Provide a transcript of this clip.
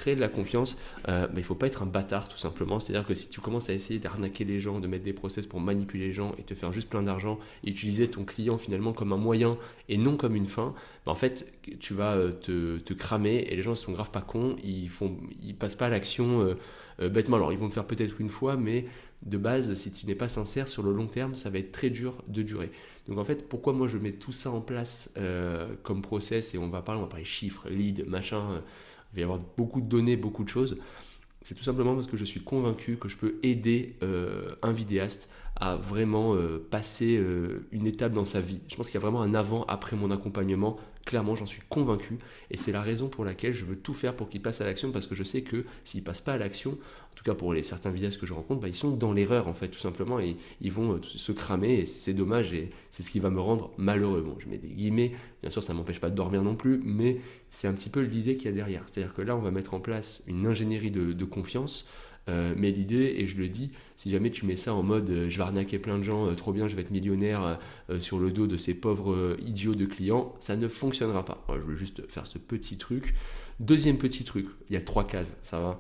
créer de la confiance, il ne faut pas être un bâtard tout simplement. C'est-à-dire que si tu commences à essayer d'arnaquer les gens, de mettre des process pour manipuler les gens et te faire juste plein d'argent et utiliser ton client finalement comme un moyen et non comme une fin, en fait tu vas te cramer et les gens ne sont grave pas cons, ils passent pas à l'action bêtement. Alors ils vont le faire peut-être une fois, mais de base, si tu n'es pas sincère sur le long terme, ça va être très dur de durer. Donc en fait, pourquoi moi je mets tout ça en place comme process, et on va parler chiffres, leads, machin, il va y avoir beaucoup de données, beaucoup de choses. C'est tout simplement parce que je suis convaincu que je peux aider un vidéaste à vraiment passer une étape dans sa vie. Je pense qu'il y a vraiment un avant, après mon accompagnement. Clairement, j'en suis convaincu. Et c'est la raison pour laquelle je veux tout faire pour qu'il passe à l'action, parce que je sais que s'il ne passe pas à l'action, en tout cas pour certains vidéastes que je rencontre, ils sont dans l'erreur en fait, tout simplement, et ils vont se cramer, et c'est dommage, et c'est ce qui va me rendre malheureux. Bon, je mets des guillemets, bien sûr ça ne m'empêche pas de dormir non plus, mais c'est un petit peu l'idée qu'il y a derrière. C'est-à-dire que là, on va mettre en place une ingénierie de confiance, mais l'idée, et je le dis, si jamais tu mets ça en mode je vais arnaquer plein de gens, trop bien, je vais être millionnaire sur le dos de ces pauvres idiots de clients, ça ne fonctionnera pas. Moi, je veux juste faire ce petit truc. Deuxième petit truc, il y a 3 cases, ça va.